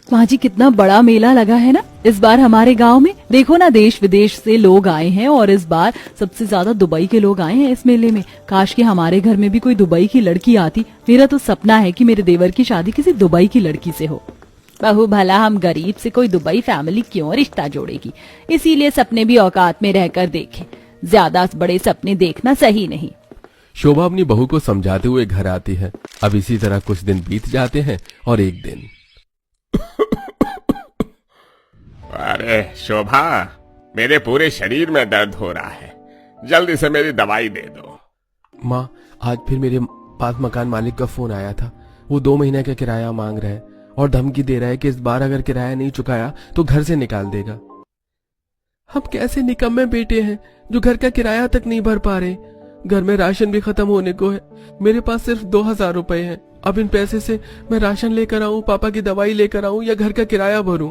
माँ जी कितना बड़ा मेला लगा है ना इस बार हमारे गांव में। देखो ना, देश विदेश से लोग आए हैं और इस बार सबसे ज्यादा दुबई के लोग आए हैं इस मेले में। काश कि हमारे घर में भी कोई दुबई की लड़की आती। मेरा तो सपना है कि मेरे देवर की शादी किसी दुबई की लड़की से हो। बहू भला हम गरीब से कोई दुबई फैमिली क्यों रिश्ता जोड़ेगी, इसीलिए सपने भी औकात में रहकर देखें। ज्यादा बड़े सपने देखना सही नहीं। शोभा अपनी बहू को समझाते हुए घर आती है। अब इसी तरह कुछ दिन बीत जाते हैं और एक दिन अरे शोभा, मेरे पूरे शरीर में दर्द हो रहा है, जल्दी से मेरी दवाई दे दो। माँ, आज फिर मेरे पास मकान मालिक का फोन आया था। वो 2 महीने का किराया मांग रहा है और धमकी दे रहा है कि इस बार अगर किराया नहीं चुकाया तो घर से निकाल देगा। हम कैसे निकम्मे बेटे हैं जो घर का किराया तक नहीं भर पा रहे। घर में राशन भी खत्म होने को है। मेरे पास सिर्फ 2000 रुपए हैं। अब इन पैसे से मैं राशन लेकर आऊं, पापा की दवाई लेकर आऊं या घर का किराया भरूं?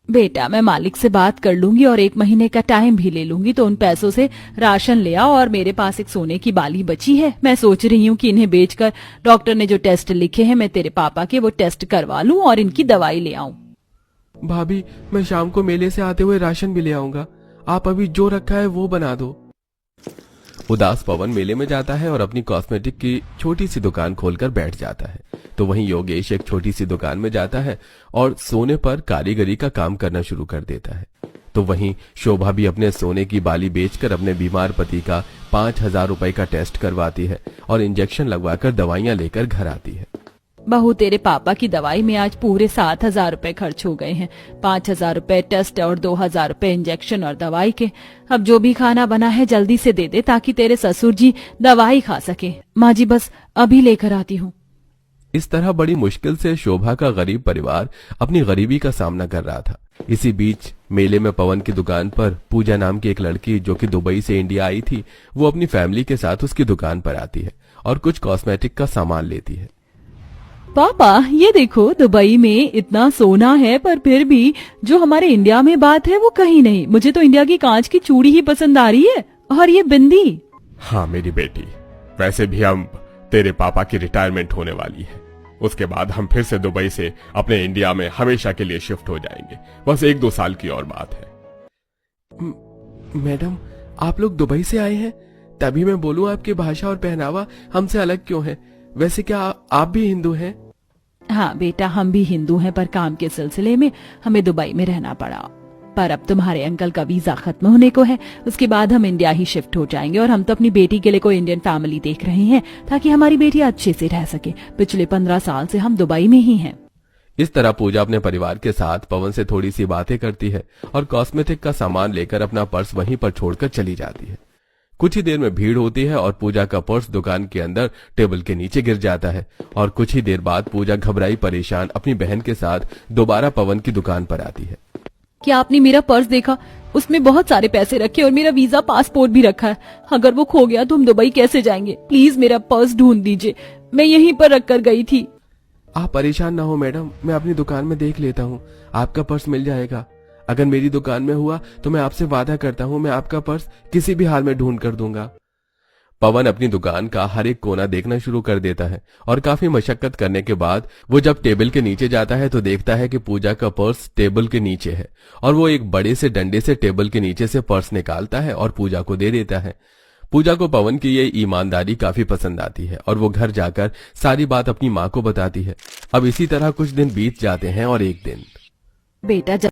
बेटा, मैं मालिक से बात कर लूंगी और 1 महीने का टाइम भी ले लूंगी, तो उन पैसों से राशन ले आओ। और मेरे पास एक सोने की बाली बची है, मैं सोच रही हूँ कि इन्हें बेचकर डॉक्टर ने जो टेस्ट लिखे हैं मैं तेरे पापा के वो टेस्ट करवा लूं और इनकी दवाई ले आऊं। भाभी, मैं शाम को मेले से आते हुए राशन भी ले आऊंगा। आप अभी जो रखा है वो बना दो। उदास पवन मेले में जाता है और अपनी कॉस्मेटिक की छोटी सी दुकान खोलकर बैठ जाता है। तो वहीं योगेश एक छोटी सी दुकान में जाता है और सोने पर कारीगरी का काम करना शुरू कर देता है। तो वहीं शोभा भी अपने सोने की बाली बेचकर अपने बीमार पति का 5000 रुपए का टेस्ट करवाती है और इंजेक्शन लगवाकर दवाइयां लेकर घर आती है। बहू, तेरे पापा की दवाई में आज पूरे 7000 रुपए खर्च हो गए हैं। 5000 रुपए टेस्ट और 2000 रुपए इंजेक्शन और दवाई के। अब जो भी खाना बना है जल्दी से दे दे ताकि तेरे ससुर जी दवाई खा सके। माँ जी बस अभी लेकर आती हूँ। इस तरह बड़ी मुश्किल से शोभा का गरीब परिवार अपनी गरीबी का सामना कर रहा था। इसी बीच मेले में पवन की दुकान पर पूजा नाम की एक लड़की जो कि दुबई से इंडिया आई थी, वो अपनी फैमिली के साथ उसकी दुकान पर आती है और कुछ कॉस्मेटिक का सामान लेती है। पापा, ये देखो, दुबई में इतना सोना है पर फिर भी जो हमारे इंडिया में बात है वो कहीं नहीं। मुझे तो इंडिया की कांच की चूड़ी ही पसंद आ रही है और ये बिंदी। हाँ मेरी बेटी, वैसे भी हम तेरे पापा की रिटायरमेंट होने वाली है। उसके बाद हम फिर से दुबई से अपने इंडिया में हमेशा के लिए शिफ्ट हो जाएंगे। बस 1-2 साल की और बात है। मैडम, आप लोग दुबई से आए हैं? तभी मैं बोलूं आपकी भाषा और पहनावा हमसे अलग क्यों है। वैसे क्या आप भी हिंदू हैं? हाँ बेटा, हम भी हिंदू हैं पर काम के सिलसिले में हमें दुबई में रहना पड़ा। पर अब तुम्हारे अंकल का वीजा खत्म होने को है, उसके बाद हम इंडिया ही शिफ्ट हो जाएंगे। और हम तो अपनी बेटी के लिए कोई इंडियन फैमिली देख रहे हैं ताकि हमारी बेटी अच्छे से रह सके। पिछले 15 साल से हम दुबई में ही हैं। इस तरह पूजा अपने परिवार के साथ पवन से थोड़ी सी बातें करती है और कॉस्मेटिक का सामान लेकर अपना पर्स वहीं पर छोड़कर चली जाती है। कुछ ही देर में भीड़ होती है और पूजा का पर्स दुकान के अंदर टेबल के नीचे गिर जाता है। और कुछ ही देर बाद पूजा घबराई परेशान अपनी बहन के साथ दोबारा पवन की दुकान पर आती है। क्या आपने मेरा पर्स देखा? उसमें बहुत सारे पैसे रखे और मेरा वीजा पासपोर्ट भी रखा है। अगर वो खो गया तो हम दुबई कैसे जाएंगे? प्लीज मेरा पर्स ढूंढ दीजिए, मैं यहीं पर रख कर गई थी। आप परेशान ना हो मैडम, मैं अपनी दुकान में देख लेता हूँ, आपका पर्स मिल जाएगा। अगर मेरी दुकान में हुआ तो मैं आपसे वादा करता हूँ मैं आपका पर्स किसी भी हाल में ढूंढ कर दूंगा। पवन अपनी दुकान का हर एक कोना देखना शुरू कर देता है और काफी मशक्कत करने के बाद वो जब टेबल के नीचे जाता है तो देखता है कि पूजा का पर्स टेबल के नीचे है। और वो एक बड़े से डंडे से टेबल के नीचे से पर्स निकालता है और पूजा को दे देता है। पूजा को पवन की ये ईमानदारी काफी पसंद आती है और वो घर जाकर सारी बात अपनी माँ को बताती है। अब इसी तरह कुछ दिन बीत जाते हैं और एक दिन बेटा,